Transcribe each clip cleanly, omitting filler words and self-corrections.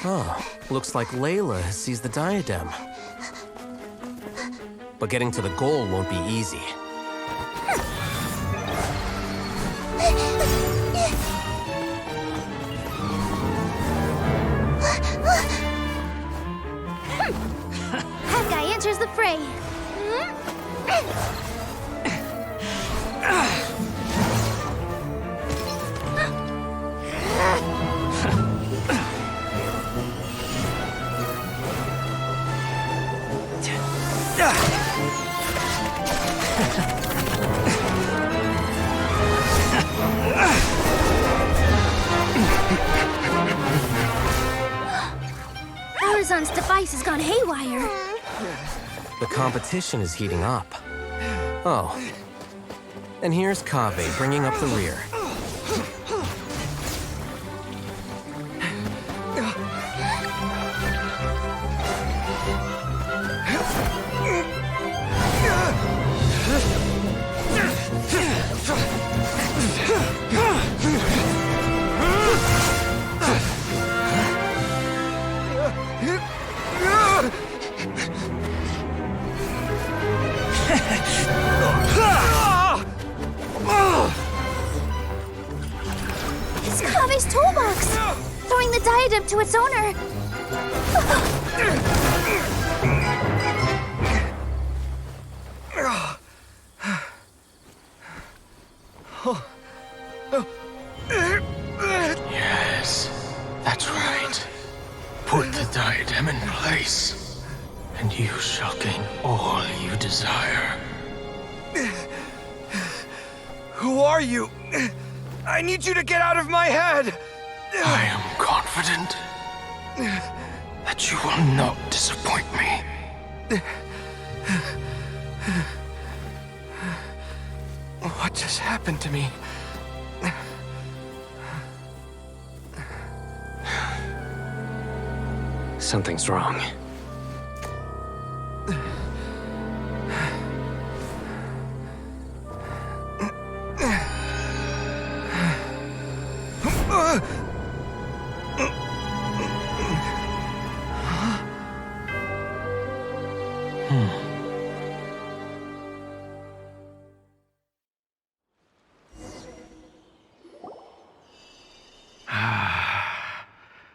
Oh, looks like Layla has seized the diadem. But getting to the goal won't be easy. That guy enters the fray. Arizon's device has gone haywire. The competition is heating up. Oh. And here's Kaveh bringing up the rear. It's Kaveh's toolbox! Throwing the diadem to its owner! Yes, that's right. Put the diadem in place, and you shall gain all you desire. Who are you? I need you to get out of my head! I am confident that you will not disappoint me. What just happened to me? Something's wrong.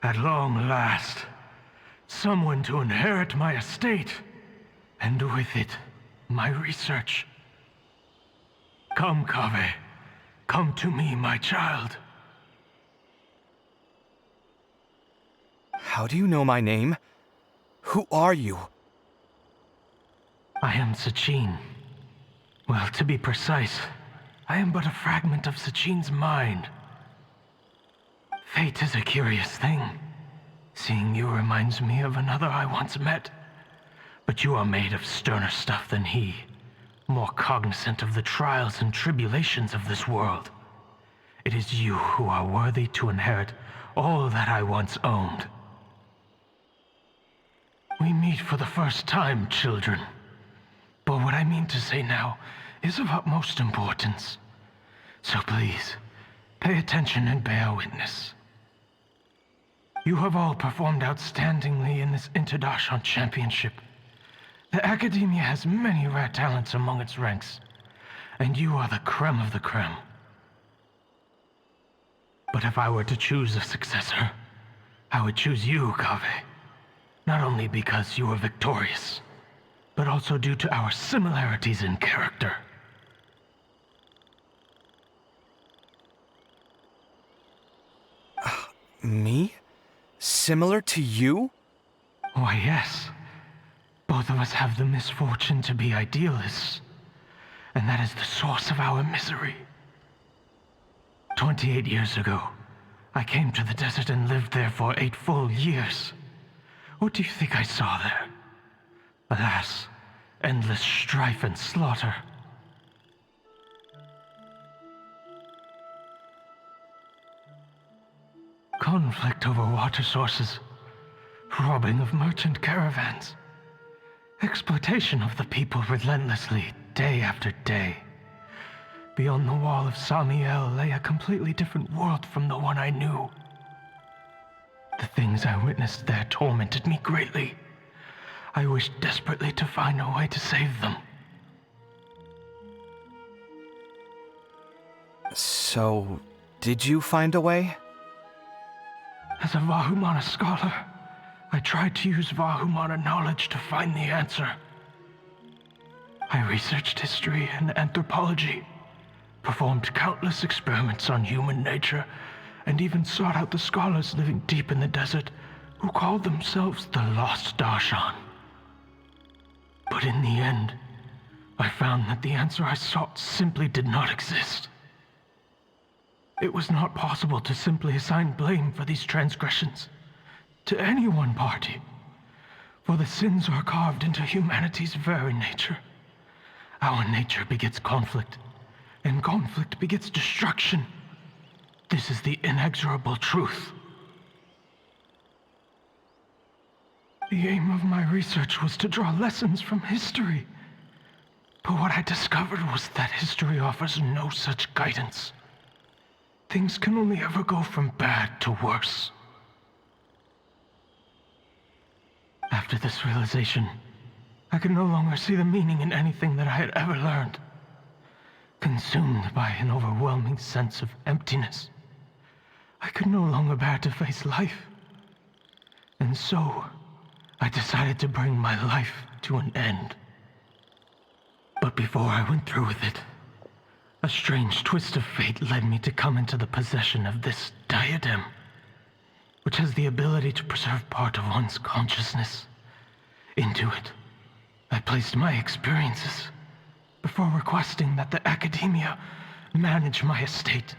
At long last, someone to inherit my estate, and with it, my research. Come, Kaveh. Come to me, my child. How do you know my name? Who are you? I am Sachin. Well, to be precise, I am but a fragment of Sachin's mind. Fate is a curious thing. Seeing you reminds me of another I once met. But you are made of sterner stuff than he, more cognizant of the trials and tribulations of this world. It is you who are worthy to inherit all that I once owned. We meet for the first time, children. But what I mean to say now is of utmost importance. So please, pay attention and bear witness. You have all performed outstandingly in this Interdashant Championship. The Akademiya has many rare talents among its ranks, and you are the creme of the creme. But if I were to choose a successor, I would choose you, Kaveh. Not only because you were victorious, but also due to our similarities in character. Me? Similar to you? Why, yes. Both of us have the misfortune to be idealists, and that is the source of our misery. 28 years ago, I came to the desert and lived there for 8 full years. What do you think I saw there? Alas, endless strife and slaughter. Conflict over water sources, robbing of merchant caravans, exploitation of the people relentlessly, day after day. Beyond the wall of Samiel lay a completely different world from the one I knew. The things I witnessed there tormented me greatly. I wished desperately to find a way to save them. So, did you find a way? As a Vahumana scholar, I tried to use Vahumana knowledge to find the answer. I researched history and anthropology, performed countless experiments on human nature, and even sought out the scholars living deep in the desert who called themselves the Lost Darshan. But in the end, I found that the answer I sought simply did not exist. It was not possible to simply assign blame for these transgressions to any one party, for the sins are carved into humanity's very nature. Our nature begets conflict, and conflict begets destruction. This is the inexorable truth. The aim of my research was to draw lessons from history, but what I discovered was that history offers no such guidance. Things can only ever go from bad to worse. After this realization, I could no longer see the meaning in anything that I had ever learned. Consumed by an overwhelming sense of emptiness, I could no longer bear to face life. And so, I decided to bring my life to an end. But before I went through with it, a strange twist of fate led me to come into the possession of this diadem, which has the ability to preserve part of one's consciousness. Into it, I placed my experiences before requesting that the Akademiya manage my estate.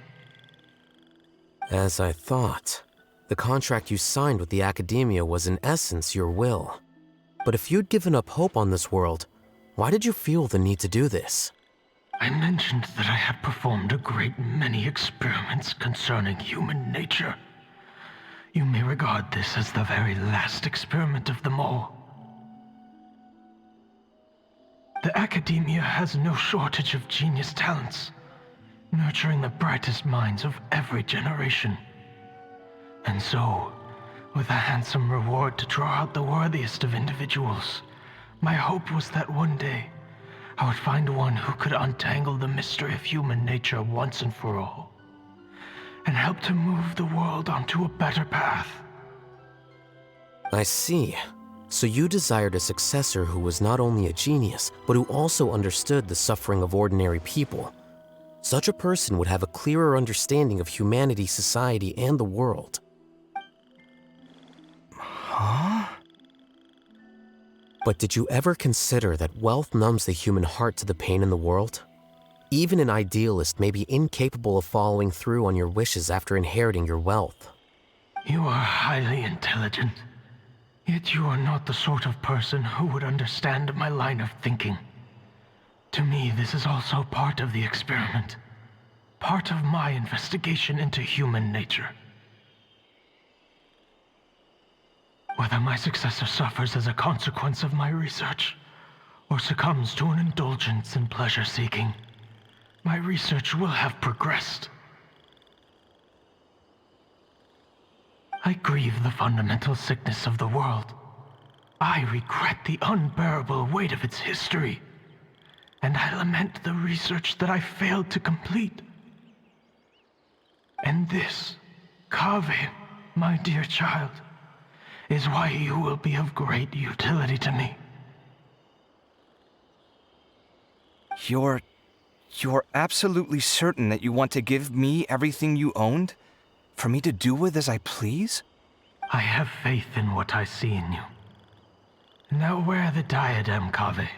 As I thought, the contract you signed with the Akademiya was in essence your will. But if you'd given up hope on this world, why did you feel the need to do this? I mentioned that I had performed a great many experiments concerning human nature. You may regard this as the very last experiment of them all. The Akademiya has no shortage of genius talents, nurturing the brightest minds of every generation. And so, with a handsome reward to draw out the worthiest of individuals, my hope was that one day, I would find one who could untangle the mystery of human nature once and for all, and help to move the world onto a better path. I see. So you desired a successor who was not only a genius, but who also understood the suffering of ordinary people. Such a person would have a clearer understanding of humanity, society, and the world. Huh? But did you ever consider that wealth numbs the human heart to the pain in the world? Even an idealist may be incapable of following through on your wishes after inheriting your wealth. You are highly intelligent, yet you are not the sort of person who would understand my line of thinking. To me, this is also part of the experiment, part of my investigation into human nature. Whether my successor suffers as a consequence of my research, or succumbs to an indulgence in pleasure-seeking, my research will have progressed. I grieve the fundamental sickness of the world. I regret the unbearable weight of its history, and I lament the research that I failed to complete. And this, Kaveh, my dear child, is why you will be of great utility to me. You're absolutely certain that you want to give me everything you owned? For me to do with as I please? I have faith in what I see in you. Now wear the diadem, Kaveh,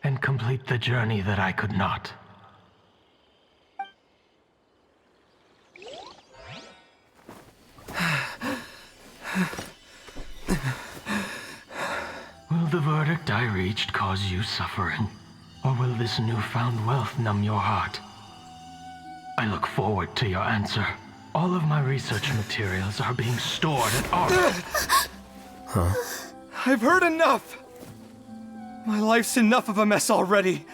and complete the journey that I could not. Will the verdict I reached cause you suffering? Or will this newfound wealth numb your heart? I look forward to your answer. All of my research materials are being stored at our... I've heard enough! My life's enough of a mess already.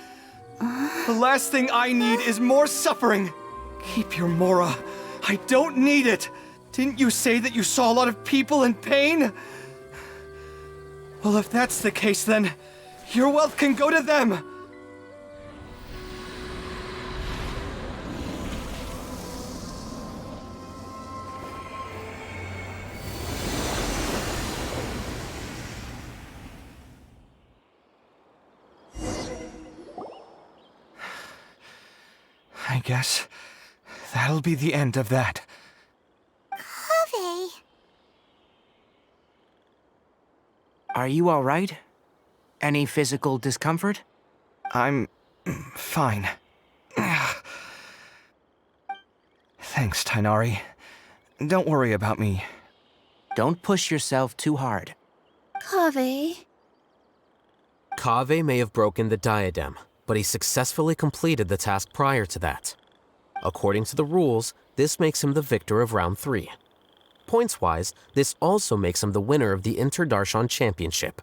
The last thing I need is more suffering. Keep your Mora. I don't need it. Didn't you say that you saw a lot of people in pain? Well, if that's the case, then your wealth can go to them! I guess that'll be the end of that. Kaveh. Are you all right? Any physical discomfort? I'm fine. Thanks, Tainari. Don't worry about me. Don't push yourself too hard. Kaveh. Kaveh may have broken the diadem, but he successfully completed the task prior to that. According to the rules, this makes him the victor of round 3. Points-wise, this also makes him the winner of the Inter-Darshan Championship.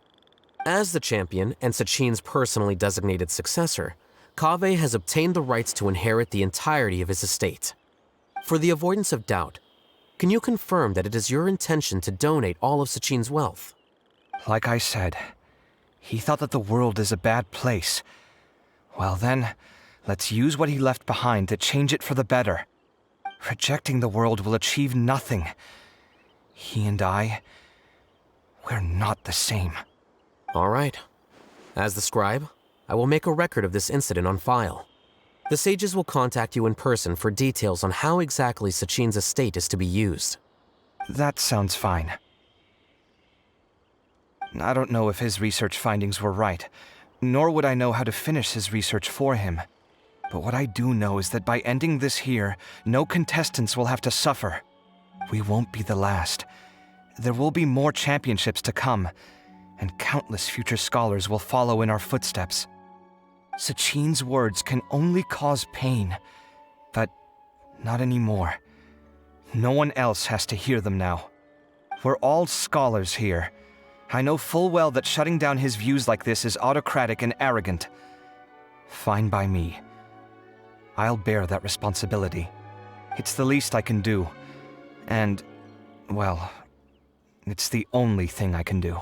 As the champion and Sachin's personally designated successor, Kaveh has obtained the rights to inherit the entirety of his estate. For the avoidance of doubt, can you confirm that it is your intention to donate all of Sachin's wealth? Like I said, he thought that the world is a bad place. Well then, let's use what he left behind to change it for the better. Rejecting the world will achieve nothing. He and I, we're not the same. All right. As the scribe, I will make a record of this incident on file. The sages will contact you in person for details on how exactly Sachin's estate is to be used. That sounds fine. I don't know if his research findings were right, nor would I know how to finish his research for him. But what I do know is that by ending this here, no contestants will have to suffer. We won't be the last. There will be more championships to come, and countless future scholars will follow in our footsteps. Sachin's words can only cause pain, but not anymore. No one else has to hear them now. We're all scholars here. I know full well that shutting down his views like this is autocratic and arrogant. Fine by me. I'll bear that responsibility. It's the least I can do. And, well, it's the only thing I can do.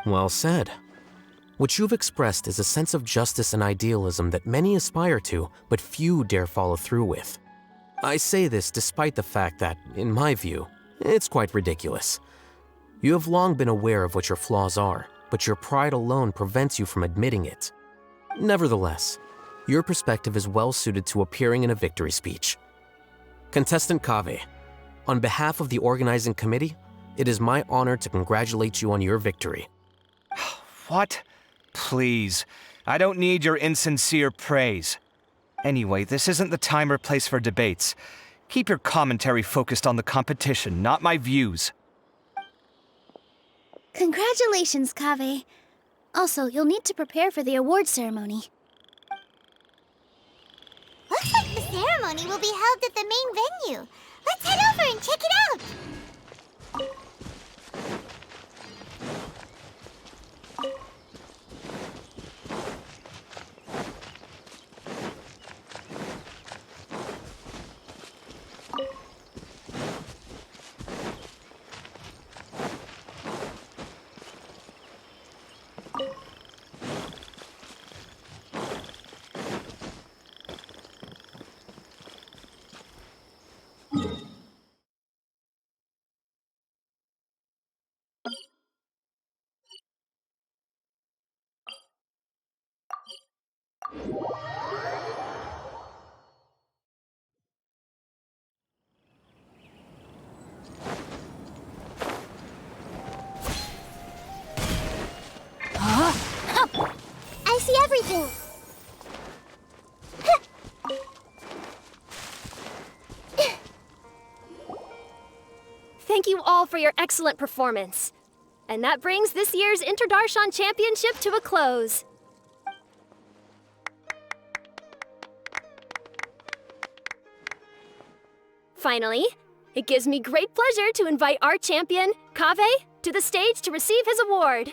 Well said. What you've expressed is a sense of justice and idealism that many aspire to, but few dare follow through with. I say this despite the fact that, in my view, it's quite ridiculous. You have long been aware of what your flaws are, but your pride alone prevents you from admitting it. Nevertheless, your perspective is well suited to appearing in a victory speech. Contestant Kaveh, on behalf of the organizing committee, it is my honor to congratulate you on your victory. What? Please, I don't need your insincere praise. Anyway, this isn't the time or place for debates. Keep your commentary focused on the competition, not my views. Congratulations, Kaveh. Also, you'll need to prepare for the award ceremony. Looks like the ceremony will be held at the main venue. Let's head over and check it out! I see everything! Thank you all for your excellent performance. And that brings this year's Inter-Darshan Championship to a close. Finally, it gives me great pleasure to invite our champion, Kaveh, to the stage to receive his award.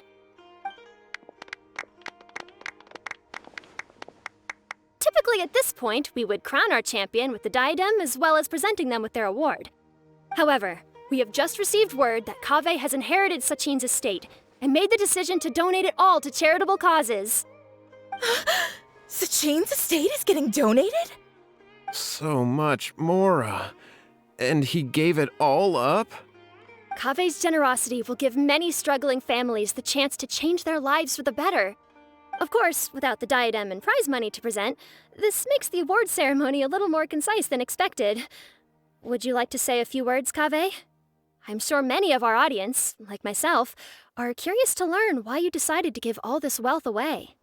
Typically, Typically at this point, we would crown our champion with the diadem as well as presenting them with their award. However, we have just received word that Kaveh has inherited Sachin's estate and made the decision to donate it all to charitable causes. Sachin's estate is getting donated? So much, Mora. And he gave it all up? Kaveh's generosity will give many struggling families the chance to change their lives for the better. Of course, without the diadem and prize money to present, this makes the award ceremony a little more concise than expected. Would you like to say a few words, Kaveh? I'm sure many of our audience, like myself, are curious to learn why you decided to give all this wealth away.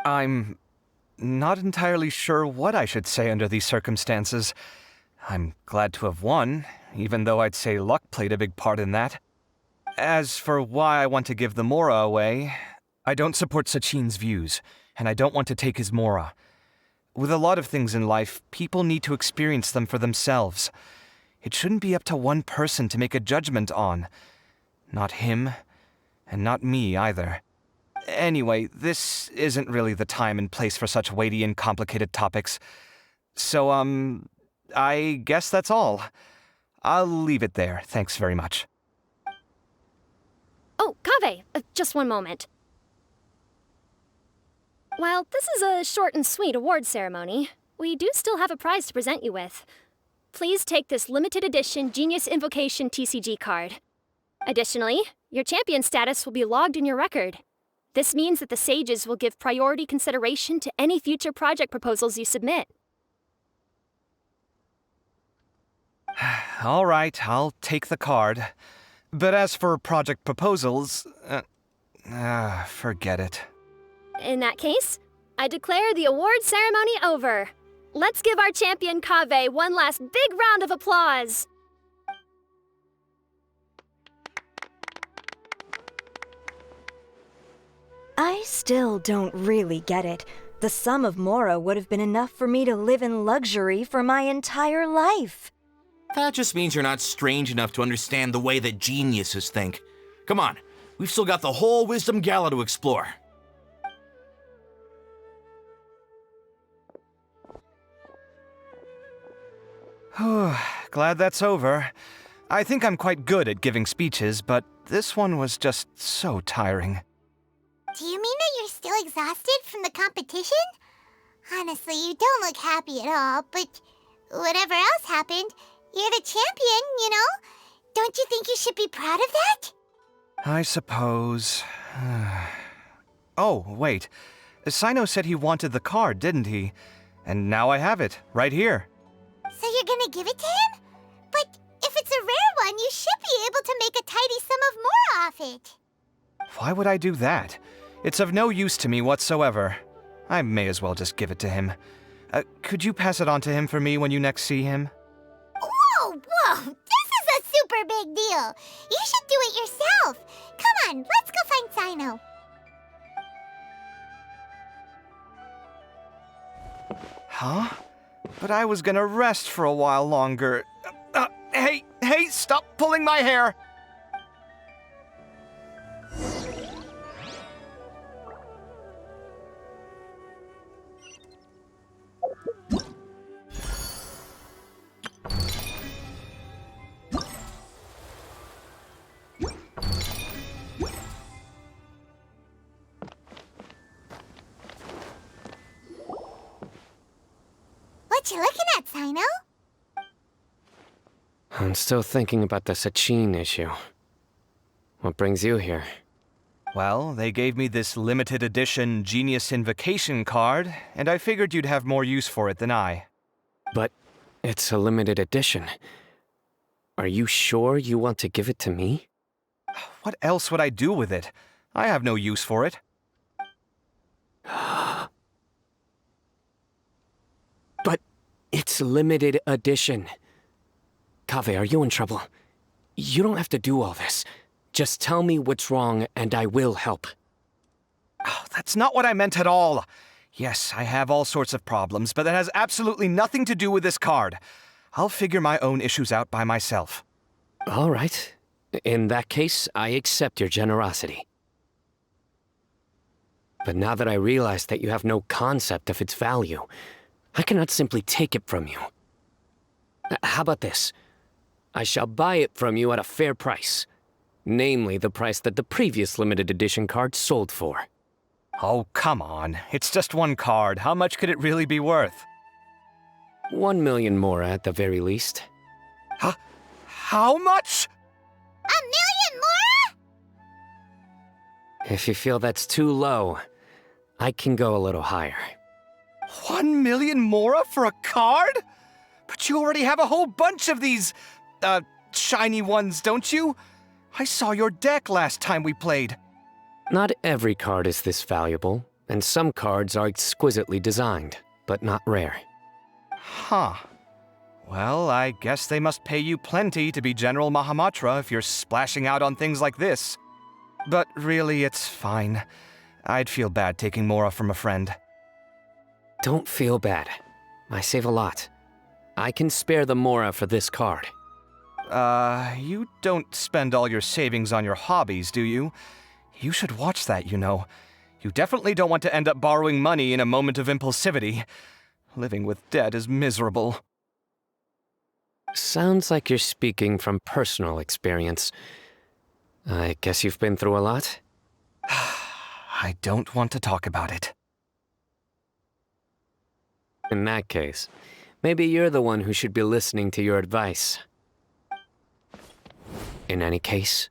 I'm not entirely sure what I should say under these circumstances. I'm glad to have won, even though I'd say luck played a big part in that. As for why I want to give the Mora away, I don't support Sachin's views, and I don't want to take his Mora. With a lot of things in life, people need to experience them for themselves. It shouldn't be up to one person to make a judgment on. Not him, and not me either. Anyway, this isn't really the time and place for such weighty and complicated topics. So, I guess that's all. I'll leave it there, thanks very much. Oh, Kaveh, just one moment. While this is a short and sweet award ceremony, we do still have a prize to present you with. Please take this limited edition Genius Invocation TCG card. Additionally, your champion status will be logged in your record. This means that the Sages will give priority consideration to any future project proposals you submit. All right, I'll take the card. But as for project proposals, forget it. In that case, I declare the award ceremony over. Let's give our champion Kaveh one last big round of applause. I still don't really get it. The sum of Mora would have been enough for me to live in luxury for my entire life. That just means you're not strange enough to understand the way that geniuses think. Come on, we've still got the whole Wisdom Gala to explore. Glad that's over. I think I'm quite good at giving speeches, but this one was just so tiring. Do you mean that you're still exhausted from the competition? Honestly, you don't look happy at all, but whatever else happened, you're the champion, you know? Don't you think you should be proud of that? I suppose. Oh, wait. Sino said he wanted the card, didn't he? And now I have it, right here. So you're gonna give it to him? But if it's a rare one, you should be able to make a tidy sum of more off it. Why would I do that? It's of no use to me whatsoever. I may as well just give it to him. Could you pass it on to him for me when you next see him? Whoa! This is a super big deal. You should do it yourself. Come on, let's go find Sino. Huh? But I was gonna rest for a while longer. Hey, stop pulling my hair! What you looking at, Sino? I'm still thinking about the Sachin issue. What brings you here? Well, they gave me this limited edition Genius Invocation card, and I figured you'd have more use for it than I. But it's a limited edition. Are you sure you want to give it to me? What else would I do with it? I have no use for it. But it's limited edition. Kaveh, are you in trouble? You don't have to do all this. Just tell me what's wrong and I will help. Oh, that's not what I meant at all. Yes, I have all sorts of problems, but that has absolutely nothing to do with this card. I'll figure my own issues out by myself. All right. In that case, I accept your generosity. But now that I realize that you have no concept of its value, I cannot simply take it from you. How about this? I shall buy it from you at a fair price. Namely, the price that the previous limited edition card sold for. Oh, come on. It's just one card. How much could it really be worth? 1 million more at the very least. How much? A million more? If you feel that's too low, I can go a little higher. 1 million mora for a card? But you already have a whole bunch of these, shiny ones, don't you? I saw your deck last time we played. Not every card is this valuable, and some cards are exquisitely designed, but not rare. Huh. Well, I guess they must pay you plenty to be General Mahamatra if you're splashing out on things like this. But really, it's fine. I'd feel bad taking mora from a friend. Don't feel bad. I save a lot. I can spare the mora for this card. You don't spend all your savings on your hobbies, do you? You should watch that, you know. You definitely don't want to end up borrowing money in a moment of impulsivity. Living with debt is miserable. Sounds like you're speaking from personal experience. I guess you've been through a lot? I don't want to talk about it. In that case, maybe you're the one who should be listening to your advice. In any case,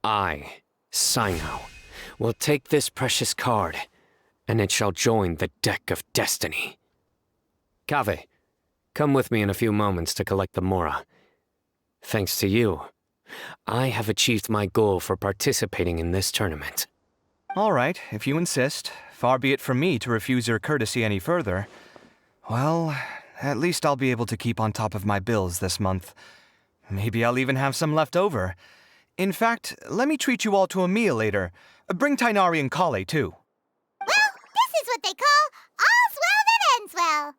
I, Sino, will take this precious card, and it shall join the deck of destiny. Kaveh, come with me in a few moments to collect the mora. Thanks to you, I have achieved my goal for participating in this tournament. All right, if you insist. Far be it from me to refuse your courtesy any further. Well, at least I'll be able to keep on top of my bills this month. Maybe I'll even have some left over. In fact, let me treat you all to a meal later. Bring Tainari and Kale, too. Well, this is what they call all's well that ends well.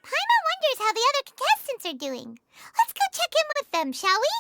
Paimon wonders how the other contestants are doing. Let's go check in with them, shall we?